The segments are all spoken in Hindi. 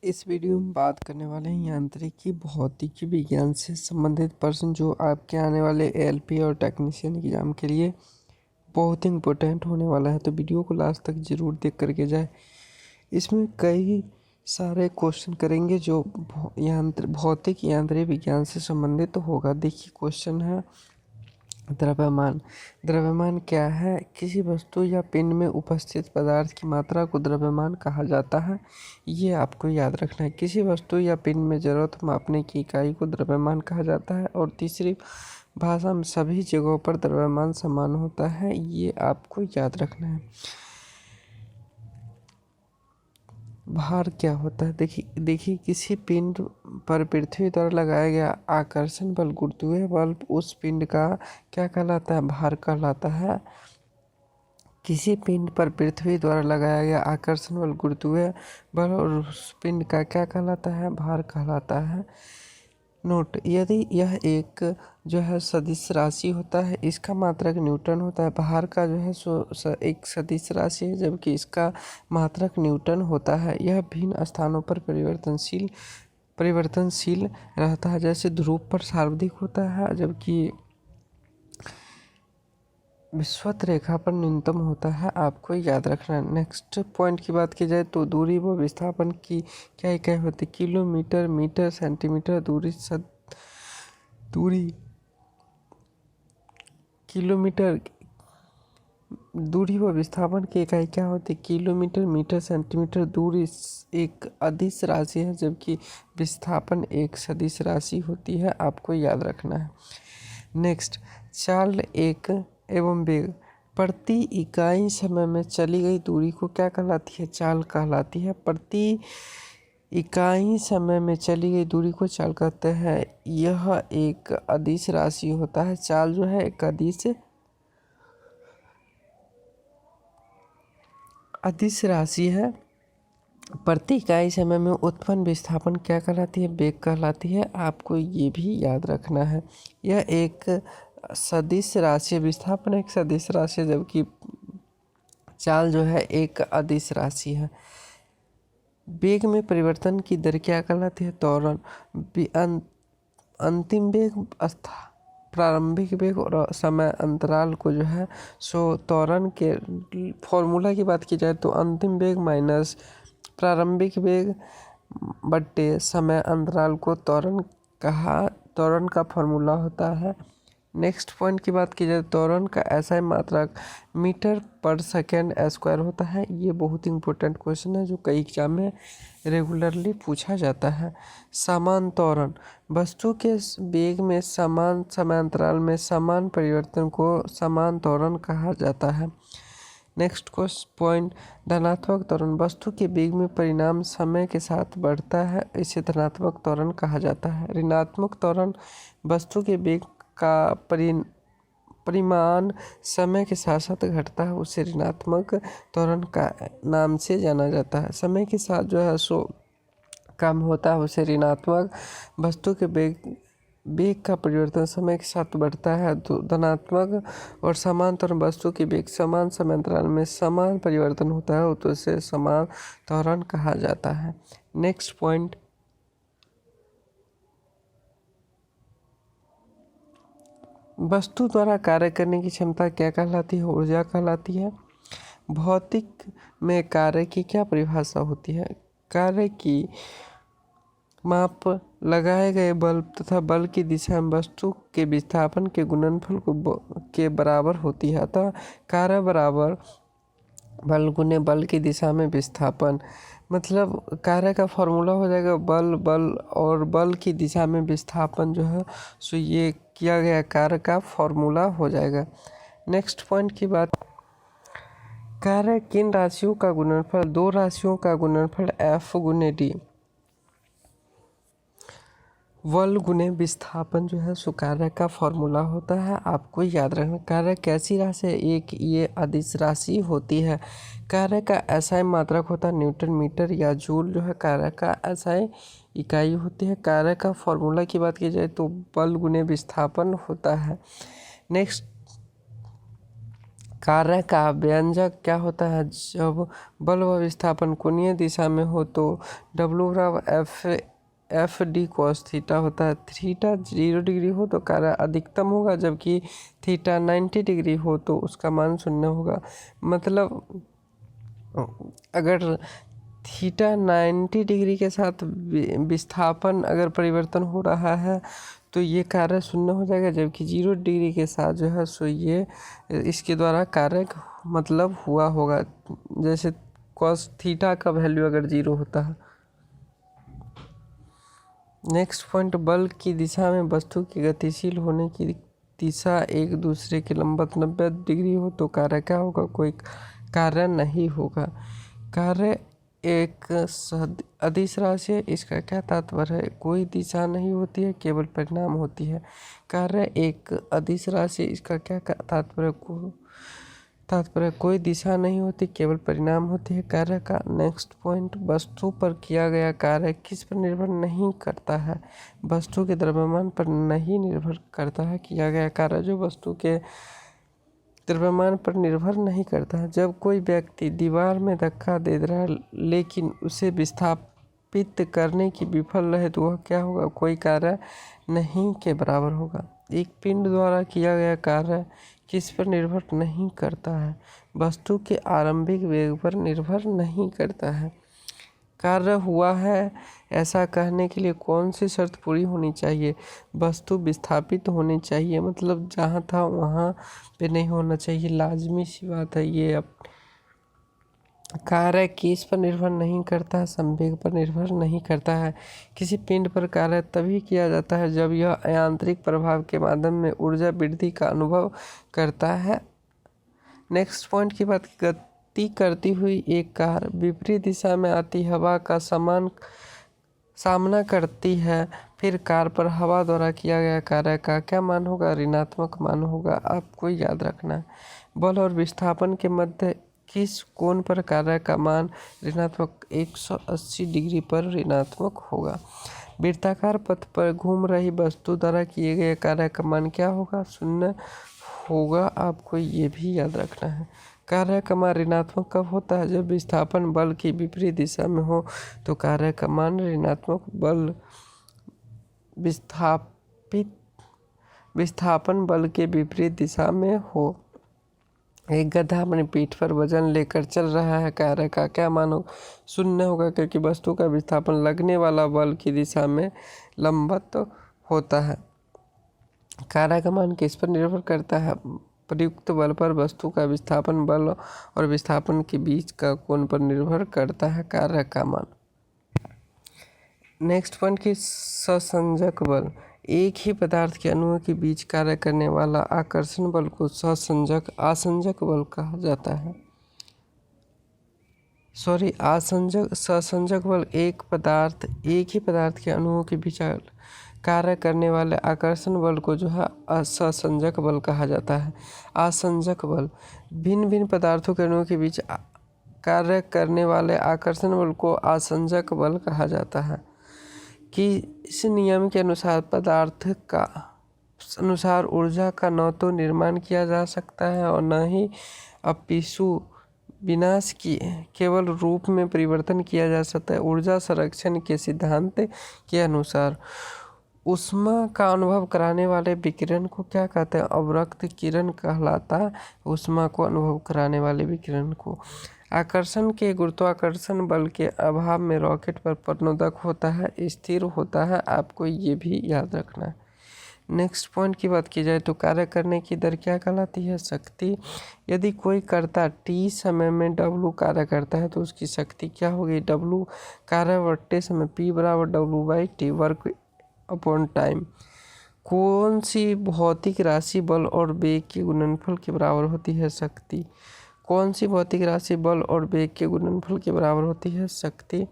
इस वीडियो में बात करने वाले हैं यांत्रिकी भौतिकी विज्ञान से संबंधित प्रश्न जो आपके आने वाले एएलपी और टेक्नीशियन एग्जाम के लिए बहुत इम्पोर्टेंट होने वाला है। तो वीडियो को लास्ट तक जरूर देख करके जाए। इसमें कई सारे क्वेश्चन करेंगे जो भौतिक यांत्रिक विज्ञान से संबंधित होगा। देखिए क्वेश्चन है द्रव्यमान। द्रव्यमान क्या है? किसी वस्तु या पिंड में उपस्थित पदार्थ की मात्रा को द्रव्यमान कहा जाता है। ये आपको याद रखना है। किसी वस्तु या पिंड में जरूरत मापने की इकाई को द्रव्यमान कहा जाता है। और तीसरी, भाषा में सभी जगहों पर द्रव्यमान समान होता है। ये आपको याद रखना है। भार क्या होता है? देखिए किसी पिंड पर पृथ्वी द्वारा लगाया गया आकर्षण बल गुरुत्वीय बल उस पिंड का क्या कहलाता है? भार कहलाता है। किसी पिंड पर पृथ्वी द्वारा लगाया गया आकर्षण बल गुरुत्वीय बल और उस पिंड का क्या कहलाता है? भार कहलाता है। नोट, यदि यह एक जो है सदिश राशि होता है, इसका मात्रक न्यूटन होता है। भार का जो है एक सदिश राशि है, जबकि इसका मात्रक न्यूटन होता है। यह भिन्न स्थानों पर परिवर्तनशील रहता है। जैसे ध्रुव पर सार्वधिक होता है, जबकि विषुवत रेखा पर न्यूनतम होता है। आपको याद रखना है। नेक्स्ट पॉइंट की बात की जाए तो दूरी व विस्थापन की क्या इकाई होती है? Kilometre, metre, centimetre. दूरी किलोमीटर। दूरी व विस्थापन की इकाई क्या होती है? Kilometre, metre, centimetre. दूरी एक अदिश राशि है, जबकि विस्थापन एक सदिश राशि होती है। आपको याद रखना है। नेक्स्ट, चाल एक एवं वेग प्रति इकाई समय में चली गई दूरी को क्या कहलाती है? चाल कहलाती है। प्रति इकाई समय में चली गई दूरी को चाल कहते हैं। यह एक अदिश राशि होता है। चाल जो है एक अदिश राशि है। प्रति इकाई समय में उत्पन्न विस्थापन क्या कहलाती है? वेग कहलाती है। आपको ये भी याद रखना है। यह एक सदिश राशि है। विस्थापन एक सदिश राशि है, जबकि चाल जो है एक अदिश राशि है। वेग में परिवर्तन की दर क्या कहलाती है? त्वरण। अंतिम वेग, प्रारंभिक वेग और समय अंतराल को जो है त्वरण के फॉर्मूला की बात की जाए तो अंतिम वेग माइनस प्रारंभिक वेग बट्टे समय अंतराल को त्वरण का फॉर्मूला होता है। नेक्स्ट पॉइंट की बात की जाए, त्वरण का SI मात्रक मीटर पर सेकेंड स्क्वायर होता है। ये बहुत इंपॉर्टेंट क्वेश्चन है जो कई एग्जाम में रेगुलरली पूछा जाता है। समान त्वरण, वस्तु के वेग में समान समयांतराल में समान परिवर्तन को समान त्वरण कहा जाता है। नेक्स्ट पॉइंट, धनात्मक त्वरण, वस्तु के वेग में परिमाण समय के साथ बढ़ता है, इसे धनात्मक त्वरण कहा जाता है। ऋणात्मक त्वरण, वस्तु के वेग का परिमाण समय के साथ साथ घटता है, उसे ऋणात्मक त्वरण का नाम से जाना जाता है। समय के साथ जो है कम होता है, उसे ऋणात्मक। वस्तु के वेग का परिवर्तन समय के साथ बढ़ता है तो धनात्मक। और समान त्वरण, वस्तु के वेग समान समयांतराल में समान परिवर्तन होता है तो इसे समान त्वरण कहा जाता है। नेक्स्ट पॉइंट, वस्तु द्वारा कार्य करने की क्षमता क्या कहलाती है? ऊर्जा कहलाती है। भौतिक में कार्य की क्या परिभाषा होती है? कार्य की माप लगाए गए बल तथा बल की दिशा में वस्तु के विस्थापन के गुणनफल के बराबर होती है। अतः कार्य बराबर बल गुने बल की दिशा में विस्थापन। मतलब कार्य का फॉर्मूला हो जाएगा बल और बल की दिशा में विस्थापन जो है सो ये किया गया कार्य का फॉर्मूला हो जाएगा। नेक्स्ट पॉइंट की बात, कार्य किन राशियों का गुणनफल? दो राशियों का गुणनफल F गुने D, बल गुने विस्थापन जो है सो कार्य का फॉर्मूला होता है। आपको याद रखना। कार्य कैसी राशि है? एक ये अदिश राशि होती है। कार्य का SI मात्रक होता है न्यूटन मीटर या जूल जो है कार्य का SI इकाई होती है। कार्य का फॉर्मूला की बात की जाए तो बल गुने विस्थापन होता है। नेक्स्ट, कार्य का व्यंजक क्या होता है? जब बल व विस्थापन कोणीय दिशा में हो तो W बराबर एफ डी कॉस थीटा होता है। थीटा 0 डिग्री हो तो कार्य अधिकतम होगा, जबकि थीटा 90 डिग्री हो तो उसका मान 0 होगा। मतलब अगर थीटा 90 डिग्री के साथ विस्थापन अगर परिवर्तन हो रहा है तो ये कार्य 0 हो जाएगा, जबकि 0 डिग्री के साथ जो है सो ये इसके द्वारा कार्य मतलब हुआ होगा। जैसे कॉस थीटा का वैल्यू अगर 0 होता है। नेक्स्ट पॉइंट, बल की दिशा में वस्तु के गतिशील होने की दिशा एक दूसरे के लंबवत 90 डिग्री हो तो कार्य क्या होगा? कोई कार्य नहीं होगा। कार्य एक अदिश राशि है, इसका क्या तात्पर्य है? कोई दिशा नहीं होती है, केवल परिणाम होती है। कार्य एक अदिश राशि, इसका क्या तात्पर्य? कोई दिशा नहीं होती, केवल परिणाम होती है कार्य का। नेक्स्ट पॉइंट, वस्तु पर किया गया कार्य किस पर निर्भर नहीं करता है? वस्तु के द्रव्यमान पर नहीं निर्भर करता है किया गया कार्य, जो वस्तु के द्रव्यमान पर निर्भर नहीं करता है। जब कोई व्यक्ति दीवार में धक्का दे रहा है लेकिन उसे विस्थापित करने की विफल रहे तो वह क्या होगा? कोई कार्य नहीं के बराबर होगा। एक पिंड द्वारा किया गया कार्य किस पर निर्भर नहीं करता है? वस्तु के आरंभिक वेग पर निर्भर नहीं करता है। कार्य हुआ है ऐसा कहने के लिए कौन सी शर्त पूरी होनी चाहिए? वस्तु विस्थापित होनी चाहिए, मतलब जहाँ था वहाँ पे नहीं होना चाहिए, लाजमी सी बात है ये। अब कार्य किस पर निर्भर नहीं करता है? संवेग पर निर्भर नहीं करता है। किसी पिंड पर कार्य तभी किया जाता है जब यह यांत्रिक प्रभाव के माध्यम में ऊर्जा वृद्धि का अनुभव करता है। नेक्स्ट पॉइंट की बात, गति करती हुई एक कार विपरीत दिशा में आती हवा का सामना करती है, फिर कार पर हवा द्वारा किया गया कार्य का क्या मान होगा? ऋणात्मक मान होगा। आपको याद रखना है बल और विस्थापन के मध्य किस कोण पर कार्य का मान ऋणात्मक 180 डिग्री पर ऋणात्मक होगा। वृत्ताकार पथ पर घूम रही वस्तु द्वारा किए गए कार्य का मान क्या होगा? 0 होगा। आपको ये भी याद रखना है। कार्य का मान ऋणात्मक कब होता है? जब विस्थापन बल की विपरीत दिशा में हो तो कार्य का मान ऋणात्मक, बल विस्थापन बल के विपरीत दिशा में हो। एक गधा अपनी पीठ पर वजन लेकर चल रहा है, कार्य का क्या मान होगा? 0 होगा, क्योंकि वस्तु का विस्थापन लगने वाला बल की दिशा में लंबवत होता है। कार्य का मान किस पर निर्भर करता है? प्रयुक्त बल पर। वस्तु का विस्थापन बल और विस्थापन के बीच का कोण पर निर्भर करता है कार्य का मान। नेक्स्ट पॉइंट की सहसंजक बल, एक ही पदार्थ के अणुओं के बीच कार्य करने वाला आकर्षण बल को आसंजक बल कहा जाता है। सहसंजक बल एक ही पदार्थ के अणुओं के बीच कार्य करने वाले आकर्षण बल को जो है असंजक बल कहा जाता है। आसंजक बल भिन्न भिन्न पदार्थों के अणुओं के बीच कार्य करने वाले आकर्षण बल को आसंजक बल कहा जाता है। कि इस नियम के अनुसार पदार्थ का अनुसार ऊर्जा का न तो निर्माण किया जा सकता है और न ही अपिसु विनाश की केवल रूप में परिवर्तन किया जा सकता है। ऊर्जा संरक्षण के सिद्धांत के अनुसार ऊष्मा का अनुभव कराने वाले विकिरण को क्या कहते हैं? अवरक्त किरण कहलाता है ऊष्मा को अनुभव कराने वाले विकिरण को। आकर्षण के गुरुत्वाकर्षण बल के अभाव में रॉकेट पर प्रणोदक होता है, स्थिर होता है। आपको ये भी याद रखना है। नेक्स्ट पॉइंट की बात की जाए तो कार्य करने की दर क्या कहलाती है? शक्ति। यदि कोई कर्ता t समय में W कार्य करता है तो उसकी शक्ति क्या होगी? W कार्य बटे समय P बराबर W/T वर्क अपॉन टाइम। कौन सी भौतिक राशि बल और वेग के गुणनफल के बराबर होती है? शक्ति। कौन सी भौतिक राशि बल और वेग के गुणनफल के बराबर होती है? शक्ति।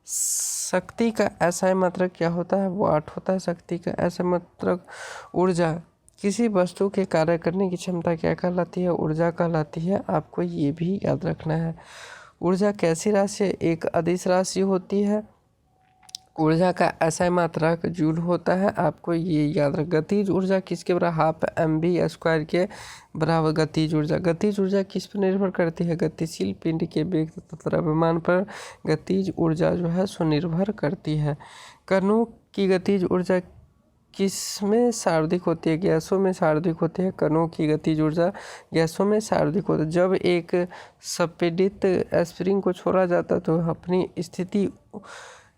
शक्ति का SI मात्रक क्या होता है? वाट होता है। शक्ति का SI मात्रक ऊर्जा। किसी वस्तु के कार्य करने की क्षमता क्या कहलाती है? ऊर्जा कहलाती है। आपको ये भी याद रखना है। ऊर्जा कैसी राशि है? एक अदिश राशि होती है ऊर्जा का SI मात्रक जूल होता है, आपको ये याद रख। गतिज ऊर्जा किसके बराबर, हाफ mv² के बराबर गतिज ऊर्जा। गतिज ऊर्जा किस पर निर्भर करती है, गतिशील पिंड के वेग तथा द्रव्यमान पर गतिज ऊर्जा जो है सो निर्भर करती है। कणों की गतिज ऊर्जा किसमें सार्वधिक होती है, गैसों में सार्वधिक होती है। कणों की गतिज ऊर्जा गैसों में सार्वधिक होती है। जब एक संपीड़ित स्प्रिंग को छोड़ा जाता है तो अपनी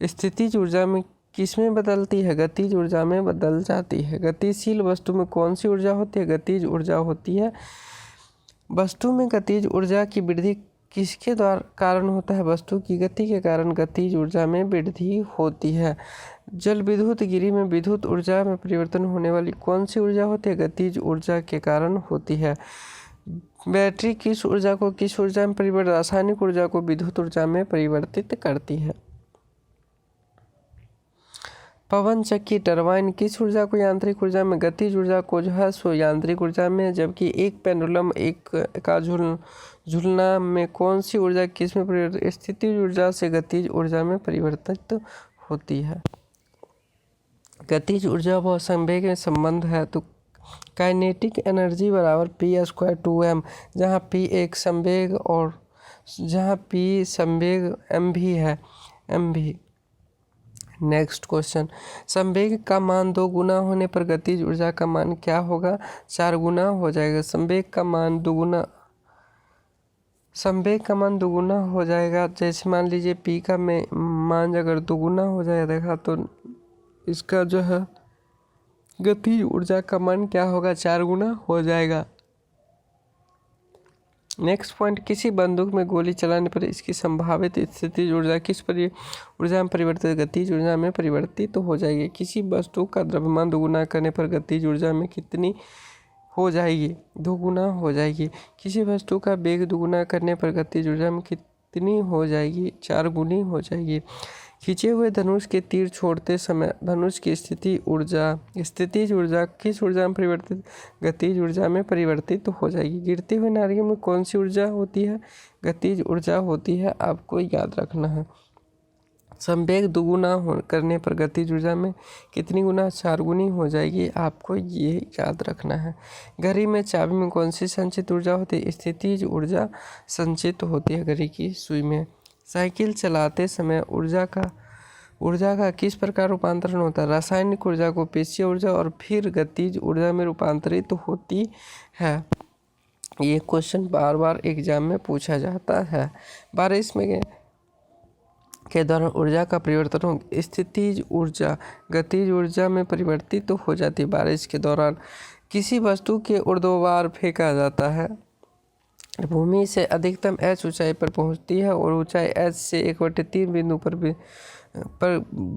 स्थितिज ऊर्जा में किसमें बदलती है, गतिज ऊर्जा में बदल जाती है। गतिशील वस्तु में कौन सी ऊर्जा होती है, गतिज ऊर्जा होती है। वस्तु में गतिज ऊर्जा की वृद्धि किसके द्वारा कारण होता है, वस्तु की गति के कारण गतिज ऊर्जा में वृद्धि होती है। जल विद्युत गिरी में विद्युत ऊर्जा में परिवर्तन होने वाली कौन सी ऊर्जा होती है, गतिज ऊर्जा के कारण होती है। बैटरी किस ऊर्जा को किस ऊर्जा में परिवर्तित, रासायनिक ऊर्जा को विद्युत ऊर्जा में परिवर्तित करती है। पवन चक्की टरबाइन किस ऊर्जा को यांत्रिक ऊर्जा में, गतिज ऊर्जा को जो है सो यांत्रिक ऊर्जा में। जबकि एक पेंडुलम एक का झूलना में कौन सी ऊर्जा किस में परिवर्तित, स्थितिज ऊर्जा से गतिज ऊर्जा में परिवर्तित होती है। गतिज ऊर्जा व संवेग में संबंध है तो काइनेटिक एनर्जी बराबर p² 2m, जहाँ p एक संवेग और जहाँ p संवेग mv है, mv। नेक्स्ट क्वेश्चन, संवेग का मान 2 गुना होने पर गतिज ऊर्जा का मान क्या होगा, 4 गुना हो जाएगा। संवेग का मान दुगुना हो जाएगा। जैसे मान लीजिए p का मान अगर दुगुना हो जाएगा तो इसका जो है गतिज ऊर्जा का मान क्या होगा, 4 गुना हो जाएगा। नेक्स्ट पॉइंट, किसी बंदूक में गोली चलाने पर इसकी संभावित स्थितिज ऊर्जा किस ऊर्जा में परिवर्तित, गतिज ऊर्जा में परिवर्तित तो हो जाएगी। किसी वस्तु का द्रव्यमान दोगुना करने पर गतिज ऊर्जा में कितनी हो जाएगी, 2 गुना हो जाएगी। किसी वस्तु का वेग दोगुना करने पर गतिज ऊर्जा में कितनी हो जाएगी, 4 गुनी हो जाएगी। खींचे हुए धनुष के तीर छोड़ते समय धनुष की स्थितिज ऊर्जा किस ऊर्जा में परिवर्तित, गतिज ऊर्जा में परिवर्तित हो जाएगी। गिरते हुए नारियल में कौन सी ऊर्जा होती है, गतिज ऊर्जा होती है, आपको याद रखना है। संवेग दुगुना करने पर गतिज ऊर्जा में कितनी गुना, 4 गुनी हो जाएगी, आपको ये याद रखना है। घड़ी में चाबी में कौन सी संचित ऊर्जा होती है, स्थितिज ऊर्जा संचित होती है घड़ी की सुई में। साइकिल चलाते समय ऊर्जा का किस प्रकार रूपांतरण होता है, रासायनिक ऊर्जा को पेशीय ऊर्जा और फिर गतिज ऊर्जा में रूपांतरित होती है। ये क्वेश्चन बार बार एग्जाम में पूछा जाता है। बारिश में के दौरान ऊर्जा का परिवर्तन हो, स्थितिज ऊर्जा गतिज ऊर्जा में परिवर्तित तो हो जाती है। बारिश के दौरान किसी वस्तु के ऊर्ध्वाधर फेंका जाता है, भूमि से अधिकतम h ऊंचाई पर पहुंचती है और ऊंचाई h से 1/3 बिंदु पर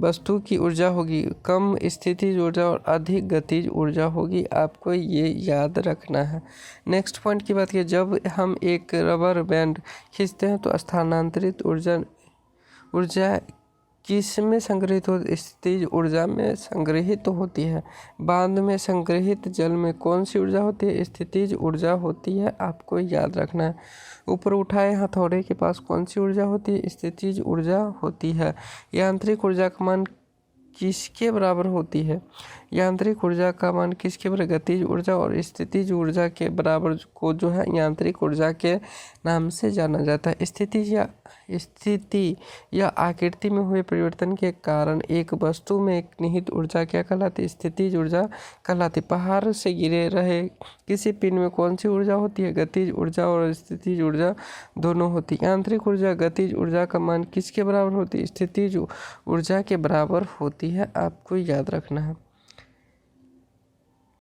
वस्तु की ऊर्जा होगी कम स्थितिज ऊर्जा और अधिक गतिज ऊर्जा होगी, आपको ये याद रखना है। नेक्स्ट पॉइंट की बात करें, जब हम एक रबर बैंड खींचते हैं तो स्थानांतरित ऊर्जा किस में संग्रहित हो, स्थितिज ऊर्जा में संग्रहित होती है। बांध में संग्रहित जल में कौन सी ऊर्जा होती है, स्थितिज ऊर्जा होती है, आपको याद रखना है। ऊपर उठाए हथौड़े के पास कौन सी ऊर्जा होती है, स्थितिज ऊर्जा होती है। यांत्रिक ऊर्जा का मान किसके बराबर होती है, यांत्रिक ऊर्जा का मान किसके बराबर, गतिज ऊर्जा और स्थितिज ऊर्जा के बराबर को जो है यांत्रिक ऊर्जा के नाम से जाना जाता है। स्थिति या आकृति में हुए परिवर्तन के कारण एक वस्तु में एक निहित ऊर्जा क्या कहलाती है, स्थितिज ऊर्जा कहलाती। पहाड़ से गिरे रहे किसी पिंड में कौन सी ऊर्जा होती है, गतिज ऊर्जा और स्थितिज ऊर्जा दोनों होती है। यांत्रिक ऊर्जा गतिज ऊर्जा का मान किसके बराबर होती है, स्थितिज ऊर्जा के बराबर होती है, आपको याद रखना है।